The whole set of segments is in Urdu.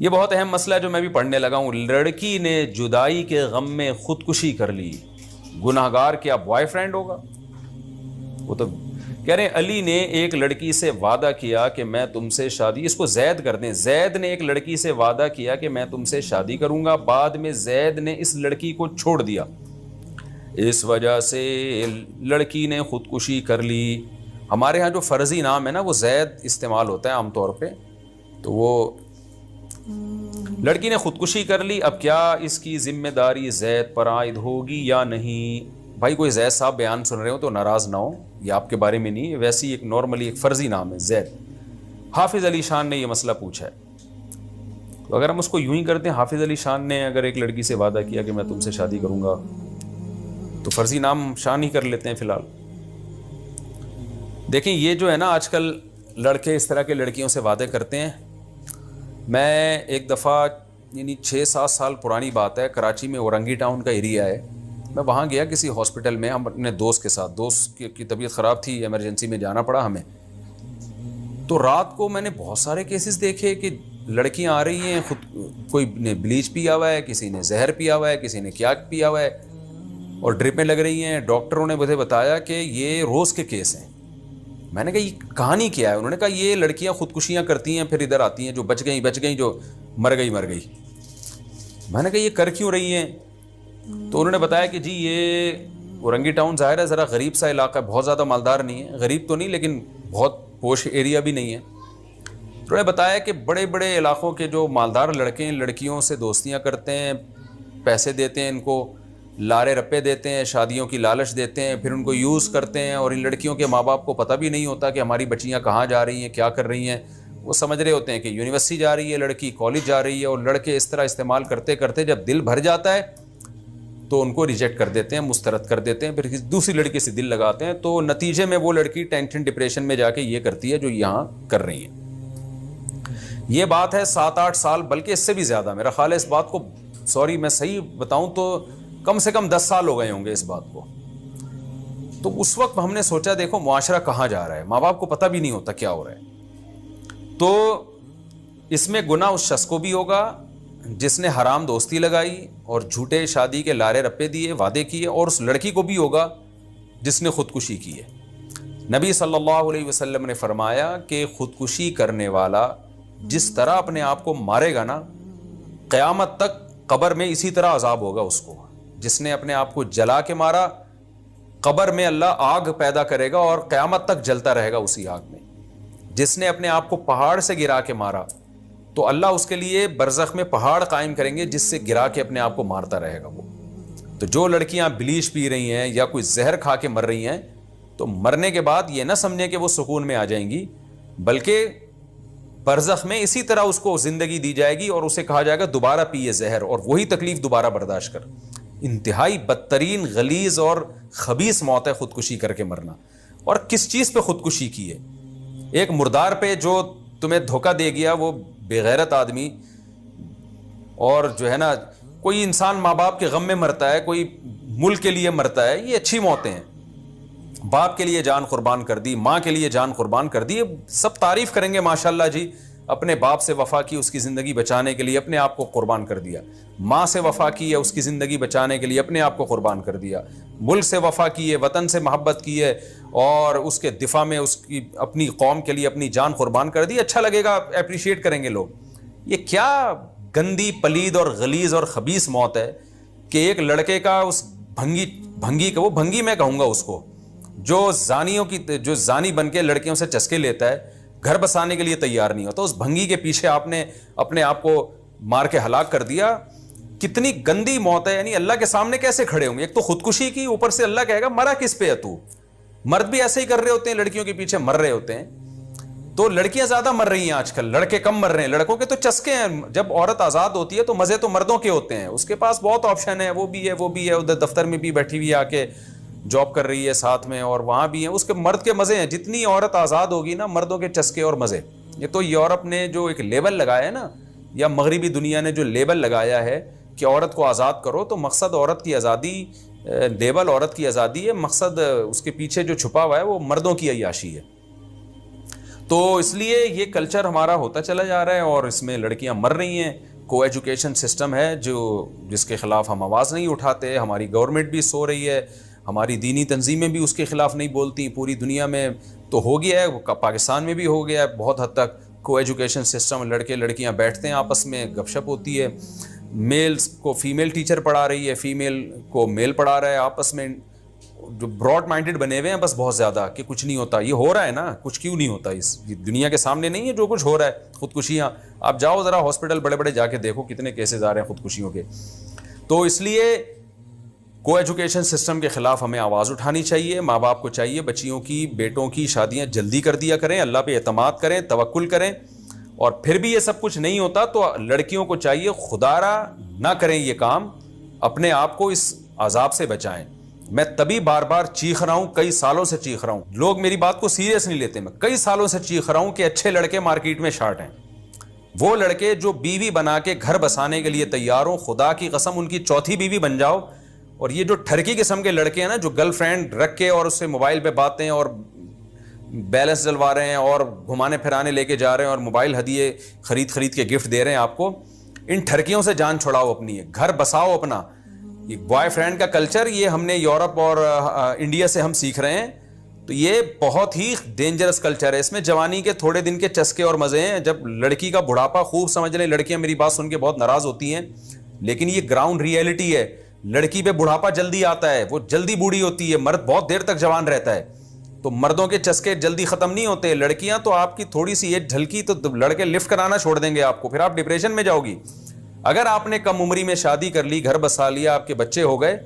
یہ بہت اہم مسئلہ ہے جو میں بھی پڑھنے لگا ہوں. لڑکی نے جدائی کے غم میں خودکشی کر لی, گناہگار کیا بوائے فرینڈ ہوگا؟ وہ تو کہہ رہے ہیں علی نے ایک لڑکی سے وعدہ کیا کہ میں تم سے شادی, اس کو زید کر دیں, زید نے ایک لڑکی سے وعدہ کیا کہ میں تم سے شادی کروں گا, بعد میں زید نے اس لڑکی کو چھوڑ دیا, اس وجہ سے لڑکی نے خودکشی کر لی. ہمارے ہاں جو فرضی نام ہے نا وہ زید استعمال ہوتا ہے عام طور پہ, تو وہ لڑکی نے خودکشی کر لی. اب کیا اس کی ذمہ داری زید پر عائد ہوگی یا نہیں؟ بھائی کوئی زید صاحب بیان سن رہے ہو تو ناراض نہ ہو, یہ آپ کے بارے میں نہیں, ویسی ایک نارملی ایک فرضی نام ہے زید. حافظ علی شان نے یہ مسئلہ پوچھا ہے, تو اگر ہم اس کو یوں ہی کرتے ہیں, حافظ علی شان نے اگر ایک لڑکی سے وعدہ کیا کہ میں تم سے شادی کروں گا, تو فرضی نام شان ہی کر لیتے ہیں فی الحال. دیکھیں یہ جو ہے نا آج کل لڑکے اس طرح کے لڑکیوں سے وعدے کرتے ہیں. میں ایک دفعہ یعنی 6-7 سال پرانی بات ہے, کراچی میں اورنگی ٹاؤن کا ایریا ہے, میں وہاں گیا کسی ہاسپٹل میں, ہم اپنے دوست کے ساتھ, دوست کی طبیعت خراب تھی, ایمرجنسی میں جانا پڑا ہمیں. تو رات کو میں نے بہت سارے کیسز دیکھے کہ لڑکیاں آ رہی ہیں, کوئی نے بلیچ پیا ہوا ہے, کسی نے زہر پیا ہوا ہے, کسی نے کیا پیا ہوا ہے, اور ڈرپیں لگ رہی ہیں. ڈاکٹروں نے مجھے بتایا کہ یہ روز کے کیس ہیں. میں نے کہا یہ کہانی کیا ہے؟ انہوں نے کہا یہ لڑکیاں خودکشیاں کرتی ہیں پھر ادھر آتی ہیں, جو بچ گئیں, جو مر گئی. میں نے کہا یہ کر کیوں رہی ہیں؟ تو انہوں نے بتایا کہ جی یہ اورنگی ٹاؤن ظاہر ہے ذرا غریب سا علاقہ ہے, بہت زیادہ مالدار نہیں ہے, غریب تو نہیں لیکن بہت پوش ایریا بھی نہیں ہے. انہوں نے بتایا کہ بڑے بڑے علاقوں کے جو مالدار لڑکے ہیں لڑکیوں سے دوستیاں کرتے ہیں, پیسے دیتے ہیں, ان کو لارے رپے دیتے ہیں, شادیوں کی لالچ دیتے ہیں, پھر ان کو یوز کرتے ہیں, اور ان لڑکیوں کے ماں باپ کو پتہ بھی نہیں ہوتا کہ ہماری بچیاں کہاں جا رہی ہیں, کیا کر رہی ہیں. وہ سمجھ رہے ہوتے ہیں کہ یونیورسٹی جا رہی ہے لڑکی, کالج جا رہی ہے, اور لڑکے اس طرح استعمال کرتے کرتے جب دل بھر جاتا ہے تو ان کو ریجیکٹ کر دیتے ہیں, مسترد کر دیتے ہیں, پھر دوسری لڑکی سے دل لگاتے ہیں. تو نتیجے میں وہ لڑکی ٹینشن ڈپریشن میں جا کے یہ کرتی ہے جو یہاں کر رہی ہیں. یہ بات ہے 7-8 سال, بلکہ اس سے بھی زیادہ, میرا خیال ہے اس بات کو, سوری میں صحیح بتاؤں تو کم سے کم 10 سال ہو گئے ہوں گے اس بات کو. تو اس وقت ہم نے سوچا دیکھو معاشرہ کہاں جا رہا ہے, ماں باپ کو پتہ بھی نہیں ہوتا کیا ہو رہا ہے. تو اس میں گناہ اس شخص کو بھی ہوگا جس نے حرام دوستی لگائی اور جھوٹے شادی کے لارے رپے دیے, وعدے کیے, اور اس لڑکی کو بھی ہوگا جس نے خودکشی کی ہے. نبی صلی اللہ علیہ وسلم نے فرمایا کہ خودکشی کرنے والا جس طرح اپنے آپ کو مارے گا نا, قیامت تک قبر میں اسی طرح عذاب ہوگا اس کو. جس نے اپنے آپ کو جلا کے مارا, قبر میں اللہ آگ پیدا کرے گا اور قیامت تک جلتا رہے گا اسی آگ میں. جس نے اپنے آپ کو پہاڑ سے گرا کے مارا تو اللہ اس کے لیے برزخ میں پہاڑ قائم کریں گے جس سے گرا کے اپنے آپ کو مارتا رہے گا وہ. تو جو لڑکیاں بلیچ پی رہی ہیں یا کوئی زہر کھا کے مر رہی ہیں, تو مرنے کے بعد یہ نہ سمجھیں کہ وہ سکون میں آ جائیں گی, بلکہ برزخ میں اسی طرح اس کو زندگی دی جائے گی اور اسے کہا جائے گا دوبارہ پیے زہر, اور وہی تکلیف دوبارہ برداشت کر. انتہائی بدترین غلیظ اور خبیث موت ہے خودکشی کر کے مرنا. اور کس چیز پہ خودکشی کی ہے؟ ایک مردار پہ جو تمہیں دھوکہ دے گیا, وہ بےغیرت آدمی, اور جو ہے نا کوئی انسان ماں باپ کے غم میں مرتا ہے, کوئی ملک کے لیے مرتا ہے, یہ اچھی موتیں ہیں. باپ کے لیے جان قربان کر دی, ماں کے لیے جان قربان کر دی, سب تعریف کریں گے ماشاءاللہ جی, اپنے باپ سے وفا کی اس کی زندگی بچانے کے لیے اپنے آپ کو قربان کر دیا, ماں سے وفا کی ہے اس کی زندگی بچانے کے لیے اپنے آپ کو قربان کر دیا, ملک سے وفا کی ہے, وطن سے محبت کی ہے اور اس کے دفاع میں اس کی اپنی قوم کے لیے اپنی جان قربان کر دی. اچھا لگے گا, اپریشیٹ کریں گے لوگ. یہ کیا گندی پلید اور غلیظ اور خبیث موت ہے کہ ایک لڑکے کا اس بھنگی کا, وہ بھنگی میں کہوں گا اس کو, جو زانی بن کے لڑکیوں سے چسکے لیتا ہے, گھر بسانے کے لیے تیار نہیں ہوتا, اس بھنگی کے پیچھے آپ نے اپنے آپ کو مار کے ہلاک کر دیا. کتنی گندی موت ہے. یعنی اللہ کے سامنے کیسے کھڑے ہوں گے؟ ایک تو خودکشی کی, اوپر سے اللہ کہے گا مرا کس پہ ہے تو. مرد بھی ایسے ہی کر رہے ہوتے ہیں, لڑکیوں کے پیچھے مر رہے ہوتے ہیں. تو لڑکیاں زیادہ مر رہی ہیں آج کل, لڑکے کم مر رہے ہیں. لڑکوں کے تو چسکے ہیں, جب عورت آزاد ہوتی ہے تو مزے تو مردوں کے ہوتے ہیں, اس کے پاس بہت آپشن ہے, وہ بھی ہے, ادھر دفتر میں بھی بیٹھی ہوئی آ کے جاب کر رہی ہے ساتھ میں, اور وہاں بھی ہیں, اس کے مرد کے مزے ہیں. جتنی عورت آزاد ہوگی نا, مردوں کے چسکے اور مزے. یہ تو یورپ نے جو ایک لیبل لگایا ہے نا, یا مغربی دنیا نے جو لیبل لگایا ہے کہ عورت کو آزاد کرو, تو مقصد عورت کی آزادی, لیبل عورت کی آزادی ہے, مقصد اس کے پیچھے جو چھپا ہوا ہے وہ مردوں کی عیاشی ہے. تو اس لیے یہ کلچر ہمارا ہوتا چلا جا رہا ہے اور اس میں لڑکیاں مر رہی ہیں. کو ایجوکیشن سسٹم ہے جس کے خلاف ہم آواز نہیں اٹھاتے. ہماری گورنمنٹ بھی سو رہی ہے, ہماری دینی تنظیمیں بھی اس کے خلاف نہیں بولتی. پوری دنیا میں تو ہو گیا ہے, پاکستان میں بھی ہو گیا ہے بہت حد تک کو ایجوکیشن سسٹم. لڑکے لڑکیاں بیٹھتے ہیں آپس میں, گپ شپ ہوتی ہے. میلز کو فیمیل ٹیچر پڑھا رہی ہے, فیمیل کو میل پڑھا رہا ہے. آپس میں جو براڈ مائنڈڈ بنے ہوئے ہیں بس بہت زیادہ, کہ کچھ نہیں ہوتا. یہ ہو رہا ہے نا, کچھ کیوں نہیں ہوتا. اس دنیا کے سامنے نہیں ہے جو کچھ ہو رہا ہے. خودکشیاں, آپ جاؤ ذرا ہاسپٹل بڑے بڑے جا کے دیکھو کتنے کیسز آ رہے ہیں خودکشیوں کے. تو اس لیے کو ایجوکیشن سسٹم کے خلاف ہمیں آواز اٹھانی چاہیے. ماں باپ کو چاہیے بچیوں کی, بیٹوں کی شادیاں جلدی کر دیا کریں, اللہ پہ اعتماد کریں, توکل کریں. اور پھر بھی یہ سب کچھ نہیں ہوتا تو لڑکیوں کو چاہیے خدا را نہ کریں یہ کام, اپنے آپ کو اس عذاب سے بچائیں. میں تبھی بار بار چیخ رہا ہوں, کئی سالوں سے چیخ رہا ہوں. لوگ میری بات کو سیریس نہیں لیتے. میں کئی سالوں سے چیخ رہا ہوں کہ اچھے لڑکے مارکیٹ میں شارٹ ہیں. وہ لڑکے جو بیوی بنا کے گھر بسانے کے لیے تیار ہوں, خدا کی قسم ان کی چوتھی بیوی بن جاؤ. اور یہ جو ٹھرکی قسم کے لڑکے ہیں نا, جو گرل فرینڈ رکھ کے اور اس سے موبائل پہ باتیں اور بیلنس ڈلوا رہے ہیں اور گھمانے پھرانے لے کے جا رہے ہیں اور موبائل ہدیے خرید کے گفٹ دے رہے ہیں آپ کو, ان ٹھرکیوں سے جان چھڑاؤ اپنی, گھر بساؤ اپنا. یہ بوائے فرینڈ کا کلچر یہ ہم نے یورپ اور انڈیا سے ہم سیکھ رہے ہیں. تو یہ بہت ہی ڈینجرس کلچر ہے. اس میں جوانی کے تھوڑے دن کے چسکے اور مزے ہیں. جب لڑکی کا بڑھاپا خوب سمجھ لیں, لڑکیاں میری بات سن کے بہت ناراض ہوتی ہیں, لیکن یہ گراؤنڈ ریئلٹی ہے. لڑکی پہ بڑھاپا جلدی آتا ہے, وہ جلدی بوڑھی ہوتی ہے. مرد بہت دیر تک جوان رہتا ہے. تو مردوں کے چسکے جلدی ختم نہیں ہوتے. لڑکیاں تو آپ کی تھوڑی سی ایج ڈھلکی تو لڑکے لفٹ کرانا چھوڑ دیں گے آپ کو, پھر آپ ڈپریشن میں جاؤ گی. اگر آپ نے کم عمری میں شادی کر لی, گھر بسا لیا, آپ کے بچے ہو گئے,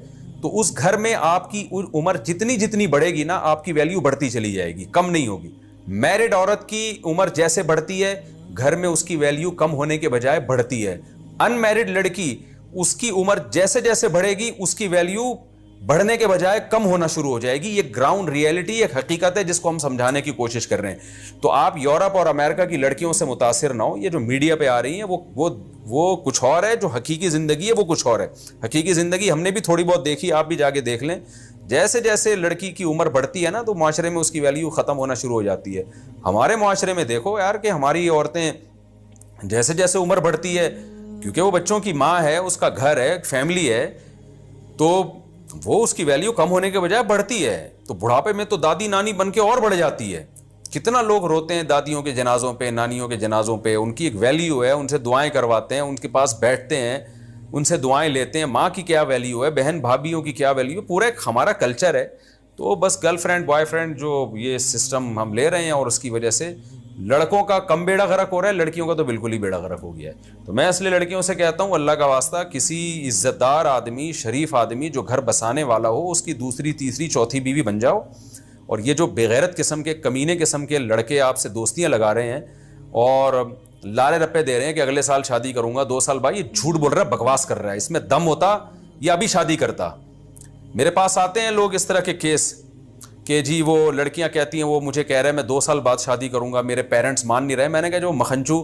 تو اس گھر میں آپ کی عمر جتنی بڑھے گی نا, آپ کی ویلیو بڑھتی چلی جائے گی, کم نہیں ہوگی. میرڈ عورت کی عمر جیسے بڑھتی ہے, گھر میں اس کی ویلیو کم ہونے کے بجائے بڑھتی ہے. ان میرڈ لڑکی, اس کی عمر جیسے جیسے بڑھے گی اس کی ویلیو بڑھنے کے بجائے کم ہونا شروع ہو جائے گی. یہ گراؤنڈ ریئلٹی, ایک حقیقت ہے جس کو ہم سمجھانے کی کوشش کر رہے ہیں. تو آپ یورپ اور امریکہ کی لڑکیوں سے متاثر نہ ہو. یہ جو میڈیا پہ آ رہی ہیں وہ کچھ اور ہے, جو حقیقی زندگی ہے وہ کچھ اور ہے. حقیقی زندگی ہم نے بھی تھوڑی بہت دیکھی, آپ بھی جا کے دیکھ لیں. جیسے جیسے لڑکی کی عمر بڑھتی ہے نا, تو معاشرے میں اس کی ویلیو ختم ہونا شروع ہو جاتی ہے. ہمارے معاشرے میں دیکھو یار کہ ہماری عورتیں جیسے جیسے عمر بڑھتی ہے, کیونکہ وہ بچوں کی ماں ہے, اس کا گھر ہے, فیملی ہے, تو وہ اس کی ویلیو کم ہونے کے بجائے بڑھتی ہے. تو بڑھاپے میں تو دادی نانی بن کے اور بڑھ جاتی ہے. کتنا لوگ روتے ہیں دادیوں کے جنازوں پہ, نانیوں کے جنازوں پہ. ان کی ایک ویلیو ہے, ان سے دعائیں کرواتے ہیں, ان کے پاس بیٹھتے ہیں, ان سے دعائیں لیتے ہیں. ماں کی کیا ویلیو ہے, بہن بھابھیوں کی کیا ویلیو ہے, پورا ایک ہمارا کلچر ہے. تو بس گرل فرینڈ بوائے فرینڈ جو یہ سسٹم ہم لے رہے ہیں, اور اس کی وجہ سے لڑکوں کا کم بیڑا غرق ہو رہا ہے, لڑکیوں کا تو بالکل ہی بیڑا غرق ہو گیا ہے. تو میں اس لیے لڑکیوں سے کہتا ہوں, اللہ کا واسطہ, کسی عزت دار آدمی, شریف آدمی جو گھر بسانے والا ہو, اس کی دوسری تیسری چوتھی بیوی بن جاؤ. اور یہ جو بغیرت قسم کے, کمینے قسم کے لڑکے آپ سے دوستیاں لگا رہے ہیں اور لارے رپے دے رہے ہیں کہ اگلے سال شادی کروں گا, 2 سال, بھائی یہ جھوٹ بول رہا ہے, بکواس کر رہا ہے. اس میں دم ہوتا یا ابھی شادی کرتا. میرے پاس آتے ہیں لوگ اس طرح کے کیس کہ جی وہ لڑکیاں کہتی ہیں, وہ مجھے کہہ رہے ہیں میں 2 سال بعد شادی کروں گا, میرے پیرنٹس مان نہیں رہے. میں نے کہا جو مکھنچو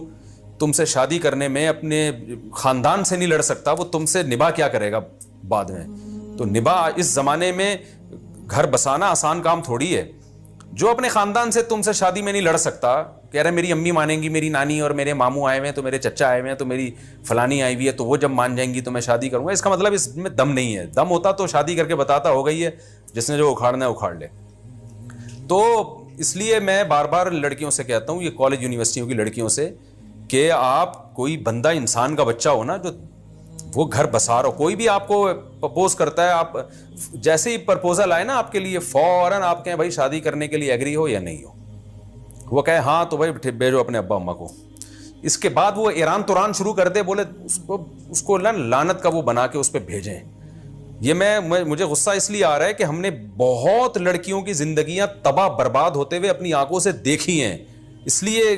تم سے شادی کرنے میں اپنے خاندان سے نہیں لڑ سکتا, وہ تم سے نباہ کیا کرے گا بعد میں. تو نباہ اس زمانے میں گھر بسانا آسان کام تھوڑی ہے. جو اپنے خاندان سے تم سے شادی میں نہیں لڑ سکتا, کہہ رہے میری امی مانیں گی, میری نانی اور میرے ماموں آئے ہوئے ہیں, تو میرے چچا آئے ہوئے ہیں, تو میری فلانی آئی ہوئی ہے, تو وہ جب مان جائیں گی تو میں شادی کروں گا. اس کا مطلب اس میں دم نہیں ہے. دم ہوتا تو شادی کر کے بتاتا ہو گئی ہے, جس نے جو اکھاڑنا ہے اکھاڑ لے. تو اس لیے میں بار بار لڑکیوں سے کہتا ہوں, یہ کالج یونیورسٹیوں کی لڑکیوں سے, کہ آپ کوئی بندہ انسان کا بچہ ہو نا, جو وہ گھر بسا رہا ہو. کوئی بھی آپ کو پرپوز کرتا ہے, آپ جیسے ہی پرپوزل آئے نا آپ کے لیے, فوراً آپ کہیں بھائی شادی کرنے کے لیے ایگری ہو یا نہیں ہو. وہ کہے ہاں تو بھائی بھیجو اپنے ابا اماں کو. اس کے بعد وہ ایران توران شروع کر دے, بولے اس کو لعنت کا وہ بنا کے اس پہ بھیجیں. یہ مجھے غصہ اس لیے آ رہا ہے کہ ہم نے بہت لڑکیوں کی زندگیاں تباہ برباد ہوتے ہوئے اپنی آنکھوں سے دیکھی ہیں. اس لیے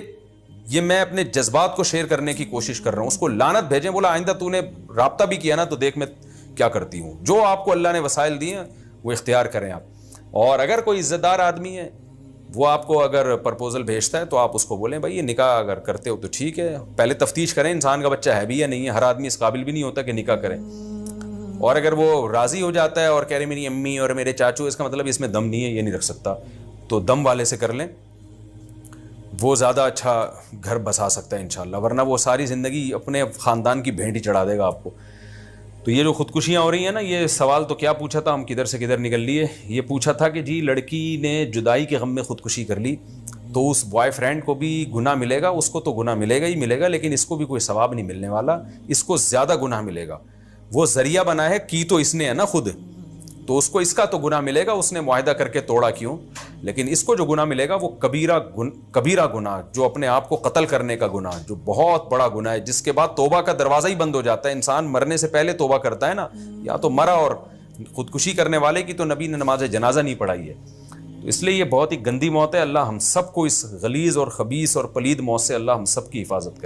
یہ میں اپنے جذبات کو شیئر کرنے کی کوشش کر رہا ہوں. اس کو لعنت بھیجیں. بولا آئندہ تو نے رابطہ بھی کیا نا, تو دیکھ میں کیا کرتی ہوں. جو آپ کو اللہ نے وسائل دیے ہیں وہ اختیار کریں آپ. اور اگر کوئی عزت دار آدمی ہے, وہ آپ کو اگر پرپوزل بھیجتا ہے, تو آپ اس کو بولیں بھائی یہ نکاح اگر کرتے ہو تو ٹھیک ہے, پہلے تفتیش کریں انسان کا بچہ ہے بھی یا نہیں ہے. ہر آدمی اس قابل بھی نہیں ہوتا کہ نکاح کریں. اور اگر وہ راضی ہو جاتا ہے اور کہہ رہے میری امی اور میرے چاچو, اس کا مطلب اس میں دم نہیں ہے, یہ نہیں رکھ سکتا, تو دم والے سے کر لیں. وہ زیادہ اچھا گھر بسا سکتا ہے انشاءاللہ، ورنہ وہ ساری زندگی اپنے خاندان کی بھینٹ ہی چڑھا دے گا آپ کو۔ تو یہ جو خودکشیاں ہو رہی ہیں نا، یہ سوال تو کیا پوچھا تھا، ہم کدھر سے کدھر نکل لیے۔ یہ پوچھا تھا کہ جی لڑکی نے جدائی کے غم میں خودکشی کر لی تو اس بوائے فرینڈ کو بھی گناہ ملے گا؟ اس کو تو گناہ ملے گا ہی ملے گا، لیکن اس کو بھی کوئی ثواب نہیں ملنے والا، اس کو زیادہ گناہ ملے گا۔ وہ ذریعہ بنا ہے، کی تو اس نے ہے نا خود، تو اس کو اس کا تو گناہ ملے گا، اس نے معاہدہ کر کے توڑا کیوں، لیکن اس کو جو گناہ ملے گا وہ کبیرہ گناہ، جو اپنے آپ کو قتل کرنے کا گناہ، جو بہت بڑا گناہ ہے، جس کے بعد توبہ کا دروازہ ہی بند ہو جاتا ہے۔ انسان مرنے سے پہلے توبہ کرتا ہے نا، یا تو مرا، اور خودکشی کرنے والے کی تو نبی نے نماز جنازہ نہیں پڑھائی ہے، تو اس لیے یہ بہت ہی گندی موت ہے۔ اللہ ہم سب کو اس غلیظ اور خبیث اور پلید موت سے اللہ ہم سب کی حفاظت کرے۔